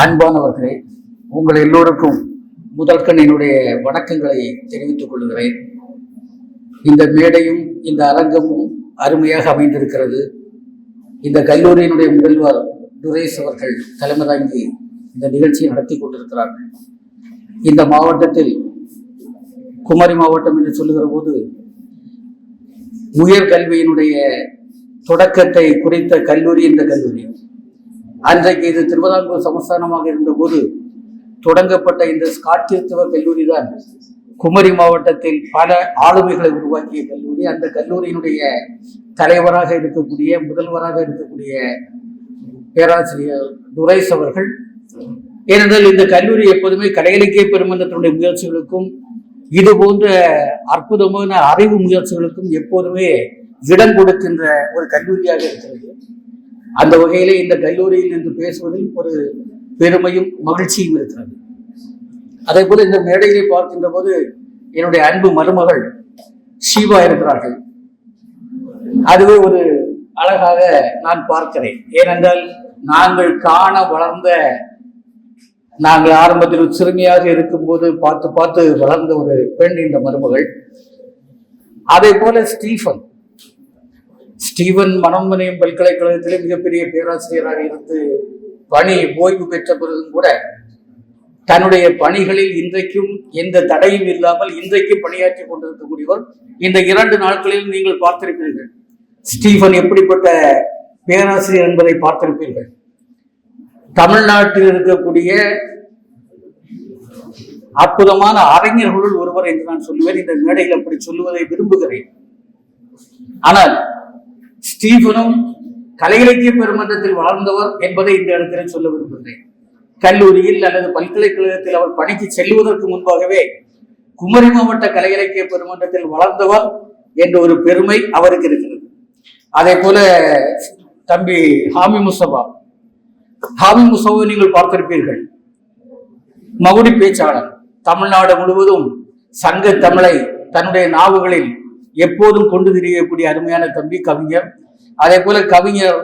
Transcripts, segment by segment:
அன்பானவர்களே, உங்கள் எல்லோருக்கும் முதற்கண் என்னுடைய வணக்கங்களை தெரிவித்துக் கொள்கிறேன். இந்த மேடையும் இந்த அரங்கமும் அருமையாக அமைந்திருக்கிறது. இந்த கல்லூரியினுடைய முதல்வர் துரைஸ் அவர்கள் தலைமை தாங்கி இந்த நிகழ்ச்சியை நடத்தி கொண்டிருக்கிறார்கள். இந்த மாவட்டத்தில் குமரி மாவட்டம் என்று சொல்லுகிற போது உயர்கல்வியினுடைய தொடக்கத்தை குறித்த கல்லூரி இந்த கல்லூரி. அன்றைக்கு இது திருவிதாங்கூர் சமஸ்தானமாக இருந்தபோது தொடங்கப்பட்ட இந்த ஸ்காட்சித்துவ கல்லூரி தான் குமரி மாவட்டத்தில் பல ஆளுமைகளை உருவாக்கிய கல்லூரி. அந்த கல்லூரியினுடைய தலைவராக இருக்கக்கூடிய முதல்வராக இருக்கக்கூடிய பேராசிரியர் துரைஸ் அவர்கள், ஏனென்றால் இந்த கல்லூரி எப்போதுமே கலை இலக்கிய பெருமன்றத்தினுடைய முயற்சிகளுக்கும் இது போன்ற அற்புதமான அறிவு முயற்சிகளுக்கும் எப்போதுமே இடம் கொடுக்கின்ற ஒரு கல்லூரியாக இருக்கிறது. அந்த வகையிலே இந்த கல்லூரியில் இன்று பேசுவதில் ஒரு பெருமையும் மகிழ்ச்சியும் இருக்கிறது. அதே போல இந்த மேடையிலே பார்க்கின்ற போது என்னுடைய அன்பு மருமகள் ஷீவா இருக்கிறார்கள். அதுவே ஒரு அழகாக நான் பார்க்கிறேன். ஏனென்றால் நாங்கள் காண வளர்ந்த, நாங்கள் ஆரம்பத்தில் சிறுமியாக இருக்கும் போது பார்த்து பார்த்து வளர்ந்த ஒரு பெண் இந்த மருமகள். அதே போல ஸ்டீவன் மனோன்மணியம் பல்கலைக்கழகத்திலே மிகப்பெரிய பேராசிரியராக இருந்து பணி ஓய்வு பெற்ற பிறகும் கூட தன்னுடைய பணிகளில் இன்றைக்கும் எந்த தடையும் இல்லாமல் இன்றைக்கும் பணியாற்றி கொண்டிருக்கக்கூடியவர். இந்த 2 நாட்களில் நீங்கள் பார்த்திருப்பீர்கள் ஸ்டீவன் எப்படிப்பட்ட பேராசிரியர் என்பதை பார்த்திருப்பீர்கள். தமிழ்நாட்டில் இருக்கக்கூடிய அற்புதமான அறிஞர்களுள் ஒருவர் என்று நான் சொல்லுவேன். இந்த மேடையில் அப்படி சொல்லுவதை விரும்புகிறேன். ஆனால் ஸ்டீவனும் கலை இலக்கிய பெருமன்றத்தில் வளர்ந்தவர் என்பதை இந்த இடத்தில் சொல்ல விரும்புகிறேன். கல்லூரியில் அல்லது பல்கலைக்கழகத்தில் அவர் பணிக்கு செல்வதற்கு முன்பாகவே குமரி மாவட்ட கலை இலக்கிய பெருமன்றத்தில் வளர்ந்தவர் என்ற ஒரு பெருமை அவருக்கு இருக்கிறது. அதே போல தம்பி ஹாமி முஸ்தபா நீங்கள் பார்த்திருப்பீர்கள். மகுடி பேச்சாளர், தமிழ்நாடு முழுவதும் சங்க தமிழை தன்னுடைய நாவுகளில் எப்போதும் கொண்டு திரியக்கூடிய அருமையான தம்பி கவிஞர். அதே போல கவிஞர்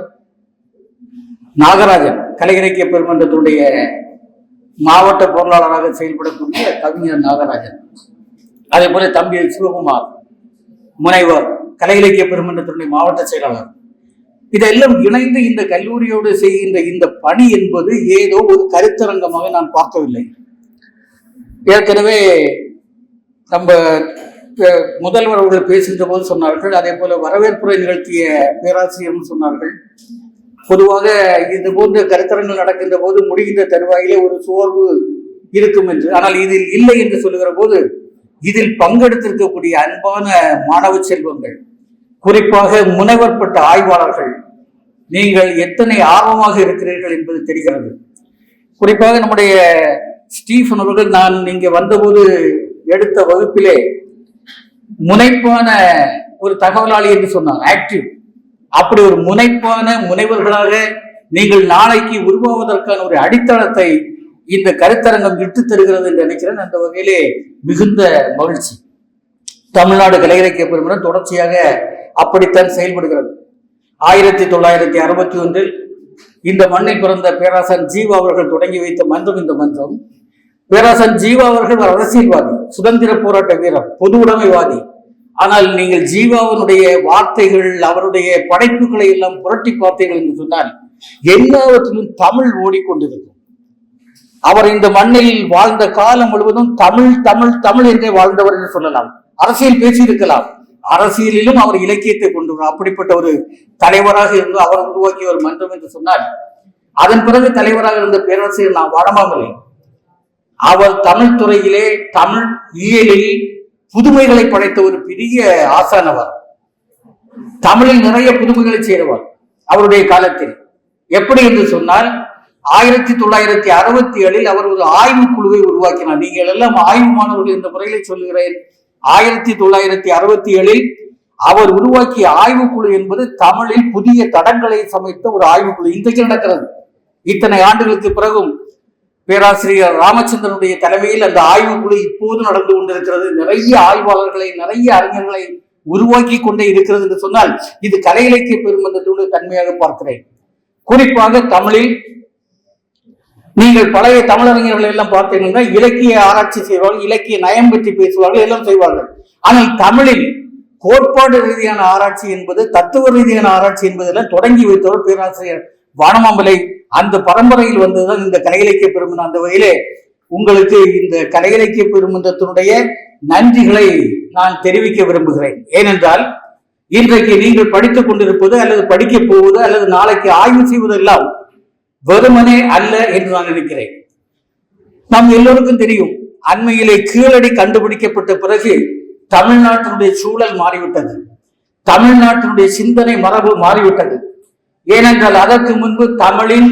நாகராஜன், கலை இலக்கிய பெருமன்றத்தினுடைய மாவட்ட பொருளாளராக செயல்படக்கூடிய கவிஞர் நாகராஜன். அதே போல தம்பி சிவகுமார், முனைவர், கலை இலக்கிய பெருமன்றத்தினுடைய மாவட்ட செயலாளர். இதெல்லாம் இணைந்து இந்த கல்லூரியோடு செய்கின்ற இந்த பணி என்பது ஏதோ ஒரு கருத்தரங்கமாக நான் பார்க்கவில்லை. ஏற்கனவே நம்ம முதல்வர் அவர்கள் பேசுகின்ற போது சொன்னார்கள். அதே போல வரவேற்புரை நிகழ்த்திய பேராசிரியர் சொன்னார்கள். பொதுவாக இது போன்ற கருத்தரங்கள் நடக்கின்ற போது முடிகின்ற தருவாயிலே ஒரு சோர்வு இருக்கும் என்று. ஆனால் இதில் இல்லை என்று சொல்லுகிற போது இதில் பங்கெடுத்திருக்கக்கூடிய அன்பான மாணவ செல்வங்கள், குறிப்பாக முனைவர் பட்ட ஆய்வாளர்கள், நீங்கள் எத்தனை ஆர்வமாக இருக்கிறீர்கள் என்பது தெரிகிறது. குறிப்பாக நம்முடைய ஸ்டீஃபன் அவர்கள் நான் இங்கே வந்தபோது எடுத்த வகுப்பிலே முனைப்பான ஒரு தகவலாளி என்று சொன்னார், ஆக்டிவ். அப்படி ஒரு முனைப்பான முனைவர்களாக நீங்கள் நாளைக்கு உருவாவதற்கான ஒரு அடித்தளத்தை இந்த கருத்தரங்கம் விட்டு தருகிறது என்று நினைக்கிறேன். அந்த வகையிலே மிகுந்த மகிழ்ச்சி. தமிழ்நாடு கலை இலக்கிய பெருமன்றம் தொடர்ச்சியாக அப்படித்தான் செயல்படுகிறது. 1961 இந்த மண்ணில் பிறந்த பேராசன் ஜீவா அவர்கள் தொடங்கி வைத்த மன்றம் இந்த மன்றம். பேராசன் ஜீவா அவர்கள் அரசியல்வாதி, சுதந்திர போராட்ட வீரர், பொது உடைமைவாதி. ஆனால் நீங்கள் ஜீவாவினுடைய வார்த்தைகள், அவருடைய படைப்புகளை எல்லாம் புரட்டி பார்த்தீர்கள் என்று சொன்னால் எல்லாவற்றிலும் தமிழ் ஓடிக்கொண்டிருக்கும். அவர் இந்த மண்ணில் வாழ்ந்த காலம் முழுவதும் தமிழ் தமிழ் தமிழ் என்றே வாழ்ந்தவர் என்று சொல்லலாம். அரசியல் பேசியிருக்கலாம், அரசியலிலும் அவர் இலக்கியத்தை கொண்டு அப்படிப்பட்ட ஒரு தலைவராக இருந்து அவர் உருவாக்கிய ஒரு மன்றம் என்று சொன்னால், அதன் பிறகு தலைவராக இருந்த பேராசிரியர் நான் வடமாமலை. அவர் தமிழ் துறையிலே, தமிழ் இயலில் புதுமைகளை படைத்த ஒரு பெரிய ஆசானவர். தமிழில் நிறைய புதுமைகளை செய்தவர் அவருடைய காலத்தில். எப்படி என்று சொன்னால் 1967 அவர் ஒரு ஆய்வு குழுவை உருவாக்கினார். நீங்கள் எல்லாம் ஆய்வு மாணவர்கள் இந்த முறையிலே சொல்லுகிறேன். 1967 அவர் உருவாக்கிய ஆய்வுக்குழு என்பது தமிழில் புதிய தடங்களை சமைத்த ஒரு ஆய்வுக்குழு. இன்றைக்கு நடக்கிறது. இத்தனை ஆண்டுகளுக்கு பிறகும் பேராசிரியர் ராமச்சந்திரனுடைய தலைமையில் அந்த ஆய்வுக்குழு இப்போது நடந்து கொண்டிருக்கிறது. நிறைய ஆய்வாளர்களை, நிறைய அறிஞர்களை உருவாக்கி கொண்டே இருக்கிறது என்று சொன்னால் இது கலை இலக்கிய பெருமன்றத்தினுடைய தன்மையாக பார்க்கிறேன். குறிப்பாக தமிழில் நீங்கள் பழைய தமிழறிஞர்கள் எல்லாம் பார்த்தீங்கன்னா இலக்கிய ஆராய்ச்சி செய்வார்கள், இலக்கிய நயம் பற்றி பேசுவார்கள், எல்லாம் செய்வார்கள். ஆனால் தமிழில் கோட்பாடு ரீதியான ஆராய்ச்சி என்பது, தத்துவ ரீதியான ஆராய்ச்சி என்பதெல்லாம் தொடங்கி வைத்தவர் பேராசிரியர் வானமாமலை. அந்த பரம்பரையில் வந்ததுதான் இந்த கலை இலக்கிய பெருமன்றம். அந்த வகையிலே உங்களுக்கு இந்த கலை இலக்கிய பெருமன்றத்தினுடைய நன்றிகளை நான் தெரிவிக்க விரும்புகிறேன். ஏனென்றால் இன்றைக்கு நீங்கள் படித்துக் கொண்டிருப்பது அல்லது படிக்க போவது அல்லது நாளைக்கு ஆய்வு செய்வதெல்லாம் வெறுமனே அல்ல என்று நான் நினைக்கிறேன். நாம் எல்லோருக்கும் தெரியும், அண்மையிலே கீழடி கண்டுபிடிக்கப்பட்ட பிறகு தமிழ்நாட்டினுடைய சூழல் மாறிவிட்டது, தமிழ்நாட்டினுடைய சிந்தனை மரபு மாறிவிட்டது. ஏனென்றால் அதற்கு முன்பு தமிழின்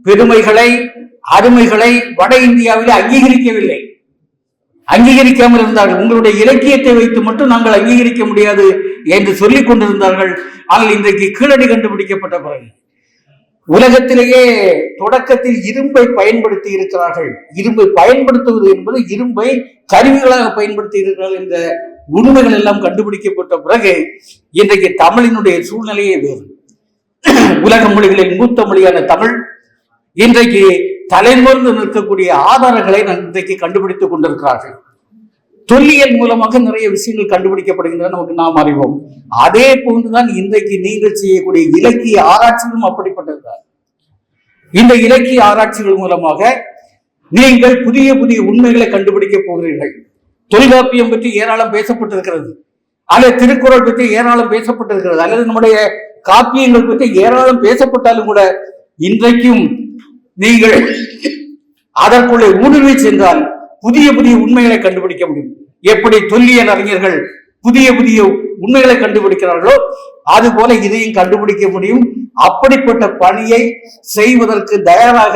பெருமைகளை அருமைகளை வட இந்தியாவிலே அங்கீகரிக்கவில்லை, அங்கீகரிக்காமல் இருந்தார்கள். உங்களுடைய இலக்கியத்தை வைத்து மட்டும் நாங்கள் அங்கீகரிக்க முடியாது என்று சொல்லிக் கொண்டிருந்தார்கள். ஆனால் இன்றைக்கு கீழடி கண்டுபிடிக்கப்பட்ட பிறகு உலகத்திலேயே தொடக்கத்தில் இரும்பை பயன்படுத்தி இருக்கிறார்கள். இரும்பை பயன்படுத்துவது என்பது இரும்பை கருவிகளாக பயன்படுத்தி இருக்கிறார்கள் என்ற உண்மைகள் எல்லாம் கண்டுபிடிக்கப்பட்ட பிறகு இன்றைக்கு தமிழினுடைய சூழ்நிலையே வேறு. உலக மொழிகளின் மூத்த மொழியான தமிழ் இன்றைக்கு தலைமுறைந்து நிற்கக்கூடிய ஆதாரங்களை இன்றைக்கு கண்டுபிடித்துக் கொண்டிருக்கிறார்கள். தொல்லியல் மூலமாக நிறைய விஷயங்கள் கண்டுபிடிக்கப்படுகின்றன, நமக்கு நாம் அறிவோம். அதே போன்றுதான் இன்றைக்கு நீங்கள் செய்யக்கூடிய இலக்கிய ஆராய்ச்சிகளும் அப்படிப்பட்டதுதான். இந்த இலக்கிய ஆராய்ச்சிகள் மூலமாக நீங்கள் புதிய புதிய உண்மைகளை கண்டுபிடிக்க போகிறீர்கள். தொல்காப்பியம் பற்றி ஏராளம் பேசப்பட்டிருக்கிறது, அல்லது திருக்குறள் பற்றி ஏராளம் பேசப்பட்டிருக்கிறது, அல்லது நம்முடைய காப்பியங்கள் பற்றி ஏராளம் பேசப்பட்டாலும் கூட இன்றைக்கும் நீங்கள் அதற்குள்ளே ஊடுருவி சென்றால் புதிய புதிய உண்மைகளை கண்டுபிடிக்க முடியும். எப்படி தொல்லியல் அறிஞர்கள் புதிய புதிய உண்மைகளை கண்டுபிடிக்கிறார்களோ அது போல இதையும் கண்டுபிடிக்க முடியும். அப்படிப்பட்ட பணியை செய்வதற்கு தயாராக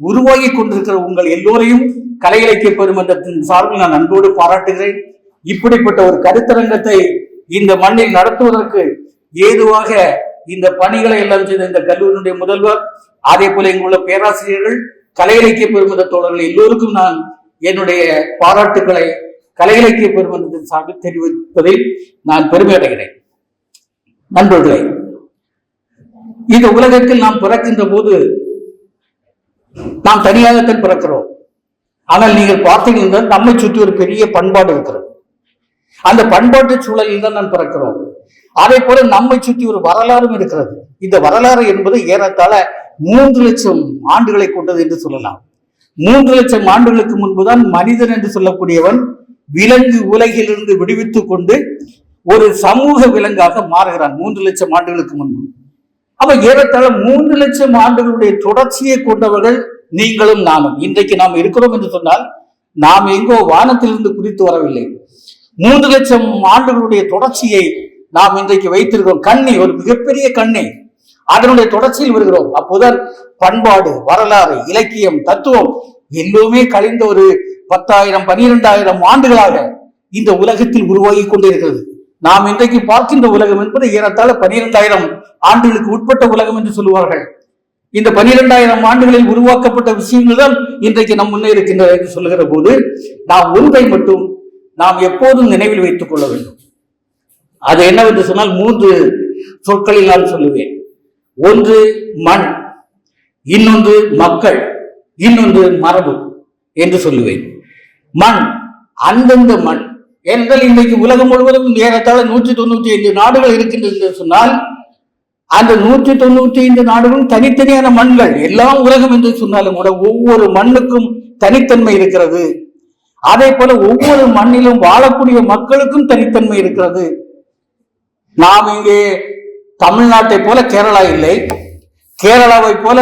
உருவாகி கொண்டிருக்கிற உங்கள் எல்லோரையும் கலை இலக்கிய பெருமன்றத்தின் சார்பில் நான் அன்போடு பாராட்டுகிறேன். இப்படிப்பட்ட ஒரு கருத்தரங்கத்தை இந்த மண்ணில் நடத்துவதற்கு ஏதுவாக இந்த பணிகளை எல்லாம் செய்த இந்த கல்லூரியினுடைய முதல்வர், அதே போல இங்குள்ள பேராசிரியர்கள், கலை இலக்கிய பெருமன்ற தோழர்கள் எல்லோருக்கும் நான் என்னுடைய பாராட்டுக்களை கலை இலக்கிய பெருமன்றத்தின் சார்பில் தெரிவிப்பதில் நான் பெருமை அடைகிறேன். நண்பர்களே, இந்த உலகத்தில் நாம் பிறக்கின்ற போது நாம் தனியாகத்தான் பிறக்கிறோம். ஆனால் நீங்கள் பார்த்தீங்கன்னா நம்மை சுற்றி ஒரு பெரிய பண்பாடு இருக்கிறது. அந்த பண்பாட்டு சூழலில் தான் நாம் பிறக்கிறோம். அதே போல நம்மை சுற்றி ஒரு வரலாறும் இருக்கிறது. இந்த வரலாறு என்பது ஏறத்தாழ 3 லட்சம் ஆண்டுகளை கொண்டது என்று சொல்லலாம். 3 லட்சம் ஆண்டுகளுக்கு முன்புதான் மனிதன் என்று சொல்லக்கூடியவன் விலங்கு உலகிலிருந்து விடுவித்துக் கொண்டு ஒரு சமூக விலங்காக மாறுகிறான் 3 லட்சம் ஆண்டுகளுக்கு முன்பு. அப்ப ஏறத்தாழ 3 லட்சம் ஆண்டுகளுடைய தொடர்ச்சியை கொண்டவர்கள் நீங்களும் நானும். இன்றைக்கு நாம் இருக்கிறோம் என்று சொன்னால் நாம் எங்கோ வானத்திலிருந்து குறித்து வரவில்லை. 3 லட்சம் ஆண்டுகளுடைய தொடர்ச்சியை நாம் இன்றைக்கு வைத்திருக்கிறோம். கண்ணி, ஒரு மிகப்பெரிய கண்ணி, அதனுடைய தொடர்ச்சியில் வருகிறோம். அப்போதான் பண்பாடு, வரலாறு, இலக்கியம், தத்துவம் எல்லோருமே கழிந்த ஒரு 10,000 12,000 ஆண்டுகளாக இந்த உலகத்தில் உருவாகி கொண்டிருக்கிறது. நாம் இன்றைக்கு பார்க்கின்ற உலகம் என்பது ஏறத்தாழ 12,000 ஆண்டுகளுக்கு உட்பட்ட உலகம் என்று சொல்லுவார்கள். இந்த 12,000 ஆண்டுகளில் உருவாக்கப்பட்ட விஷயங்கள் தான் இன்றைக்கு நம் முன்னே இருக்கின்றன என்று சொல்லுகிற போது நாம் ஒன்றை மட்டும் நாம் எப்போதும் நினைவில் வைத்துக் கொள்ள வேண்டும். அது என்னவென்று சொன்னால் 3 சொற்களில் நான் சொல்லுவேன். ஒன்று மண், இன்னொன்று மக்கள், இன்னொன்று மரபு என்று சொல்லுவேன். மண், அந்தந்த மண். ஏனென்றால் இன்றைக்கு உலகம் முழுவதும் ஏறத்தாழ 195 நாடுகள் இருக்கின்றது என்று சொன்னால் அந்த 195 நாடுகளும் தனித்தனியான மண்கள். எல்லாம் உலகம் என்று சொன்னாலும் கூட ஒவ்வொரு மண்ணுக்கும் தனித்தன்மை இருக்கிறது. அதே போல ஒவ்வொரு மண்ணிலும் வாழக்கூடிய மக்களுக்கும் தனித்தன்மை இருக்கிறது. நாம் இங்கே தமிழ்நாட்டை போல கேரளா இல்லை, கேரளாவை போல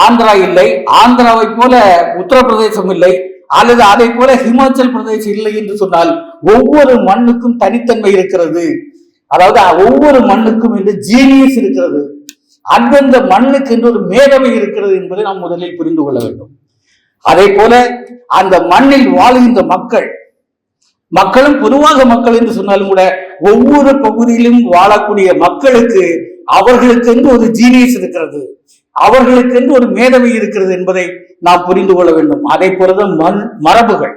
ஆந்திரா இல்லை, ஆந்திராவை போல உத்தரப்பிரதேசம் இல்லை, அல்லது அதை போல ஹிமாச்சல் பிரதேசம் இல்லை என்று சொன்னால் ஒவ்வொரு மண்ணுக்கும் தனித்தன்மை இருக்கிறது. அதாவது ஒவ்வொரு மண்ணுக்கும் என்று ஜீனியஸ் இருக்கிறது. அந்தந்த மண்ணுக்கு என்று ஒரு மேதமை இருக்கிறது என்பதை நாம் முதலில் புரிந்து கொள்ள வேண்டும். அதே போல அந்த மண்ணில் வாழுகின்ற மக்களும் பொதுவாக மக்கள் என்று சொன்னாலும் கூட ஒவ்வொரு பகுதியிலும் வாழக்கூடிய மக்களுக்கு அவர்களுக்கு என்று ஒரு ஜீனியஸ் இருக்கிறது, அவர்களுக்கு என்று ஒரு மேதமை இருக்கிறது என்பதை நாம் புரிந்து கொள்ள வேண்டும். அதே போலதான் மரபுகள்.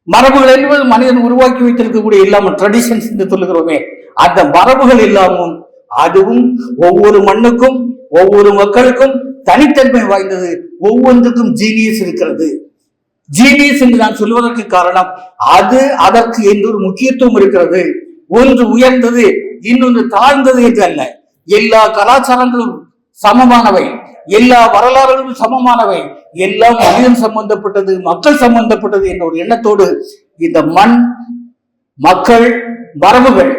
மரபுகள் என்பது மனிதன் உருவாக்கி வைத்திருக்கக்கூடிய இல்லாமல் ட்ரெடிஷன்ஸ் என்று சொல்லுகிறோமே, அந்த மரபுகள் இல்லாமல் அதுவும் ஒவ்வொரு மண்ணுக்கும் ஒவ்வொரு மக்களுக்கும் தனித்தன்மை வாய்ந்தது. ஒவ்வொன்றுக்கும் ஜீனியஸ் இருக்கிறது. ஜீனியஸ் என்று நான் சொல்வதற்கு காரணம் அது அதற்கு என்று ஒரு முக்கியத்துவம் இருக்கிறது. ஒன்று உயர்ந்தது இன்னொன்று தாழ்ந்தது என்று அல்ல. எல்லா கலாச்சாரங்களும் சமமானவை, எல்லா வரலாறுகளும் சமமானவை, எல்லாம் மனிதன் சம்பந்தப்பட்டது, மக்கள் சம்பந்தப்பட்டது என்ற ஒரு எண்ணத்தோடு இந்த மண், மக்கள், மரபுகள்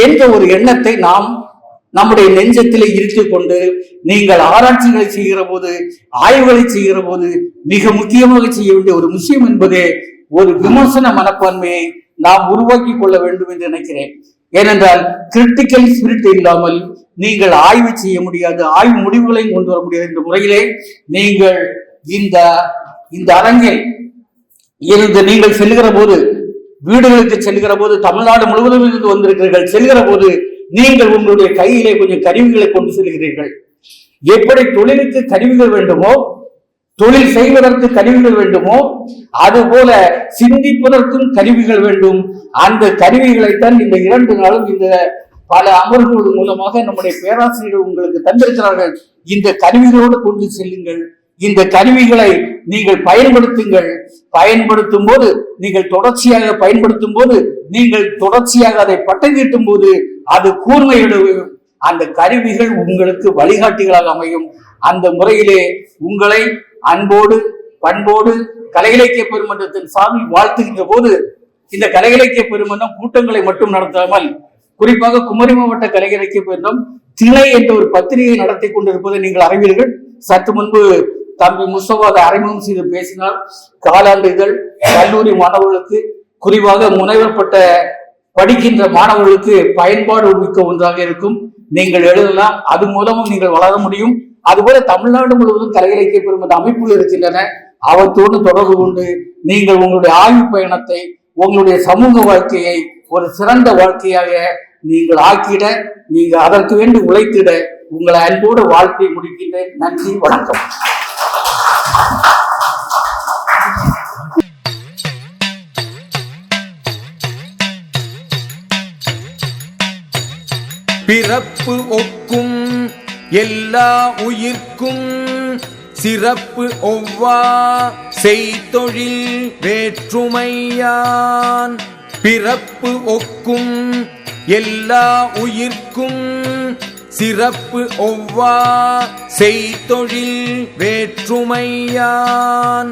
என்ற ஒரு எண்ணத்தை நாம் நம்முடைய நெஞ்சத்திலே இருத்திக் கொண்டு நீங்கள் ஆராய்ச்சிகளை செய்கிற போது, ஆய்வுகளை செய்கிற போது மிக முக்கியமாக செய்ய வேண்டிய ஒரு விஷயம் என்பதே ஒரு விமர்சன மனப்பான்மையை நாம் உருவாக்கி கொள்ள வேண்டும் என்று நினைக்கிறேன். ஏனென்றால் கிரிட்டிக்கல் ஸ்பிரிட் இல்லாமல் நீங்கள் ஆய்வு செய்ய முடியாது, ஆய்வு முடிவுகளையும் கொண்டு வர முடியாது. என்ற முறையிலே நீங்கள் இந்த அரங்கில் இருந்து நீங்கள் செல்கிற போது, வீடுகளுக்கு செல்கிற போது, தமிழ்நாடு முழுவதும் இருந்து வந்திருக்கிறீர்கள், செல்கிற போது நீங்கள் உங்களுடைய கையிலே கொஞ்சம் கருவிகளை கொண்டு செல்கிறீர்கள். எப்படி தொழிலுக்கு கருவிகள் வேண்டுமோ, தொழில் செய்வதற்கு கருவிகள் வேண்டுமோ, அதுபோல சிந்திப்பதற்கும் கருவிகள் வேண்டும். அந்த கருவிகளைத்தான் இந்த 2 நாளும் இந்த பல அமர்வுகள் மூலமாக நம்முடைய பேராசிரியர்கள் உங்களுக்கு தந்திருக்கிறார்கள். இந்த கருவிகளோடு கொண்டு செல்லுங்கள். இந்த கருவிகளை நீங்கள் பயன்படுத்துங்கள். பயன்படுத்தும் போது நீங்கள் தொடர்ச்சியாக பயன்படுத்தும் போது, நீங்கள் தொடர்ச்சியாக அதை பட்டை தீட்டும் போது அது கூர்மையிடும். அந்த கருவிகள் உங்களுக்கு வழிகாட்டிகளாக அமையும். அந்த முறையிலே உங்களை அன்போடு பண்போடு கலை இலக்கிய பெருமன்றத்தின் சார்பில் வாழ்த்துகின்ற போது, இந்த கலை இலக்கிய பெருமன்றம் கூட்டங்களை மட்டும் நடத்தாமல், குறிப்பாக குமரி மாவட்ட கலை இலக்கிய பெருமன்றம் திணை என்ற ஒரு பத்திரிகை நடத்தி கொண்டிருப்பதை நீங்கள் அறிவீர்கள். சற்று முன்பு தம்பி முஸ்தபா அறிமுகம் செய்து பேசினார். காலாண்டு இதழ் கல்லூரி மாணவர்களுக்கு, குறிப்பாக முனைவர் பட்ட படிக்கின்ற மாணவர்களுக்கு பயன்பாடு மிக்க ஒன்றாக இருக்கும். நீங்கள் எழுதலாம், அது மூலமும் நீங்கள் வளர முடியும். அதுபோல தமிழ்நாடு முழுவதும் கலை இலக்கிய பெருமன்ற அமைப்புகள் இருக்கின்றன. அவற்றோடு தொடர்பு கொண்டு நீங்கள் உங்களுடைய ஆய்வு பயணத்தை, உங்களுடைய சமூக வாழ்க்கையை ஒரு சிறந்த வாழ்க்கையாக நீங்கள் ஆக்கிட, நீங்கள் அதற்கு வேண்டி உழைத்திட உங்களை அன்போடு வாழ்க்கை முடிக்கின்றேன். நன்றி, வணக்கம். பிறப்பு ஒக்கும் எல்லா உயிர்க்கும் சிறப்பு ஒவ்வா செய்தொழில் வேற்றுமையான். பிறப்பு ஒக்கும் எல்லா உயிர்க்கும் சிறப்பு ஒவ்வா செய்தொழில் வேற்றுமையான்.